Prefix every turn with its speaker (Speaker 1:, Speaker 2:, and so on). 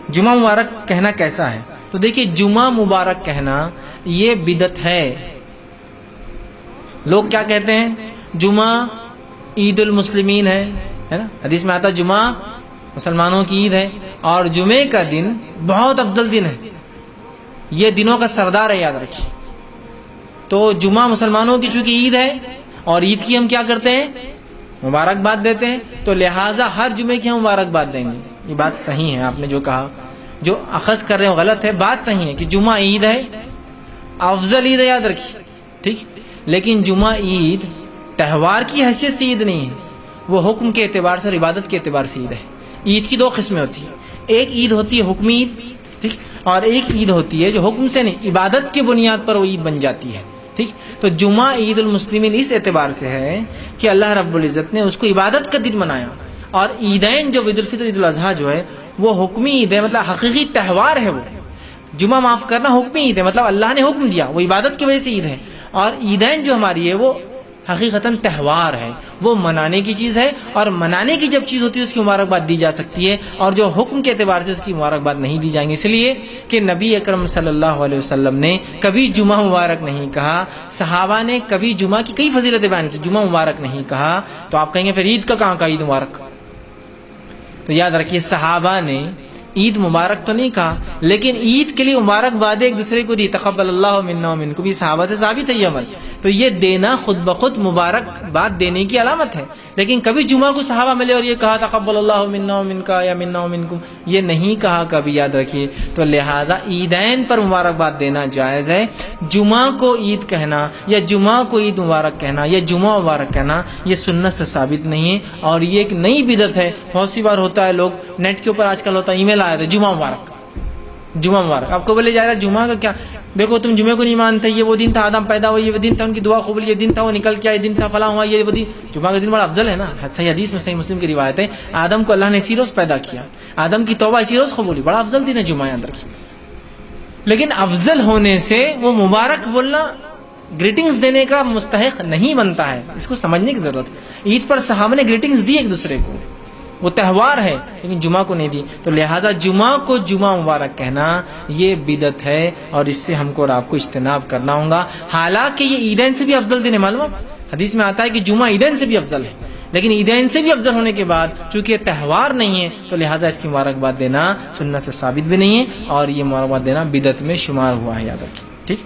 Speaker 1: جمعہ مبارک کہنا کیسا ہے؟ تو دیکھیے جمعہ مبارک کہنا یہ بدعت ہے. لوگ کیا کہتے ہیں؟ جمعہ عید المسلمین ہے نا، حدیث میں آتا ہے جمعہ مسلمانوں کی عید ہے، اور جمعے کا دن بہت افضل دن ہے، یہ دنوں کا سردار ہے، یاد رکھیے. تو جمعہ مسلمانوں کی چونکہ عید ہے، اور عید کی ہم کیا کرتے ہیں؟ مبارکباد دیتے ہیں، تو لہٰذا ہر جمعے کی ہم مبارکباد دیں گے. یہ بات صحیح ہے، آپ نے جو کہا، جو اخذ کر رہے ہیں غلط ہے. بات صحیح ہے کہ جمعہ عید ہے، افضل عید ہے، یاد رکھیے، ٹھیک. لیکن جمعہ عید تہوار کی حیثیت سے عید نہیں ہے، وہ حکم کے اعتبار سے اور عبادت کے اعتبار سے عید ہے. عید کی دو قسمیں ہوتی ہیں، ایک عید ہوتی ہے حکمی عید، ٹھیک، اور ایک عید ہوتی ہے جو حکم سے نہیں، عبادت کی بنیاد پر وہ عید بن جاتی ہے، ٹھیک. تو جمعہ عید المسلمین اس اعتبار سے ہے کہ اللہ رب العزت نے اس کو عبادت کا دن بنایا، اور عیدین جو عید الفطر عید الاضحیٰ جو ہے وہ حکمی عید ہے، مطلب حقیقی تہوار ہے. وہ جمعہ معاف کرنا حکمی عید ہے، مطلب اللہ نے حکم دیا، وہ عبادت کی وجہ سے عید ہے. اور عیدین جو ہماری ہے وہ حقیقتاً تہوار ہے، وہ منانے کی چیز ہے، اور منانے کی جب چیز ہوتی ہے اس کی مبارکباد دی جا سکتی ہے، اور جو حکم کے اعتبار سے اس کی مبارکباد نہیں دی جائیں گی. اس لیے کہ نبی اکرم صلی اللہ علیہ وسلم نے کبھی جمعہ مبارک نہیں کہا، صحابہ نے کبھی جمعہ کی کئی فضیلتیں بیان کی، جمعہ مبارک نہیں کہا. تو آپ کہیں گے پھر عید کا کہاں کہا عید مبارک؟ تو یاد رکھیے صحابہ نے عید مبارک تو نہیں کہا، لیکن عید کے لیے مبارکباد ایک دوسرے کو دی، تقبل اللہ منا ومنکم، یہ صحابہ سے ثابت ہے یہ عمل. تو یہ دینا خود بخود مبارکباد دینے کی علامت ہے. لیکن کبھی جمعہ کو صحابہ ملے اور یہ کہا تقبل اللہ منا ومنکا یا منا ومنکم، یہ نہیں کہا کبھی، یاد رکھیے. تو لہٰذا عیدین پر مبارکباد دینا جائز ہے. جمعہ کو عید کہنا یا جمعہ کو عید مبارک کہنا یا جمعہ مبارک کہنا یہ سنت سے ثابت نہیں ہے، اور یہ ایک نئی بدعت ہے. بہت سی بار ہوتا ہے، لوگ نیٹ کے اوپر آج کل ہوتا ہے، ای میل آیا تھا جمعہ مبارک، جمعہ مبارک. آپ کو بولے جا رہا ہے جمعہ کا کیا؟ دیکھو تم جمعے کو نہیں مانتے، یہ وہ دن تھا آدم پیدا ہوا، یہ وہ دن تھا ان کی دعا قبول، یہ دن تھا وہ نکل کے آئے، دن تھا فلاں ہوا، یہ وہ دن. جمعہ کا دن بڑا افضل ہے نا، صحیح حدیث میں، صحیح مسلم کی روایت ہے، آدم کو اللہ نے اسی روز پیدا کیا، آدم کی توبہ اسی روز قبولی، بڑا افضل دن ہے جمعہ، یاد رکھیے. لیکن افضل ہونے سے وہ مبارک بولنا، گریٹنگز دینے کا مستحق نہیں بنتا ہے. اس کو سمجھنے کی ضرورت ہے. عید پر صحابہ نے گریٹنگز دی ایک دوسرے کو، وہ تہوار ہے، لیکن جمعہ کو نہیں دی. تو لہٰذا جمعہ کو جمعہ مبارک کہنا یہ بدعت ہے، اور اس سے ہم کو اور آپ کو اجتناب کرنا ہوگا. حالانکہ یہ عیدین سے بھی افضل دن ہے. معلوم حدیث میں آتا ہے کہ جمعہ عیدین سے بھی افضل ہے، لیکن عیدین سے بھی افضل ہونے کے بعد چونکہ یہ تہوار نہیں ہے تو لہٰذا اس کی مبارکباد دینا سنت سے ثابت بھی نہیں ہے، اور یہ مبارکباد دینا بدعت میں شمار ہوا ہے، یاد رکھیں، ٹھیک.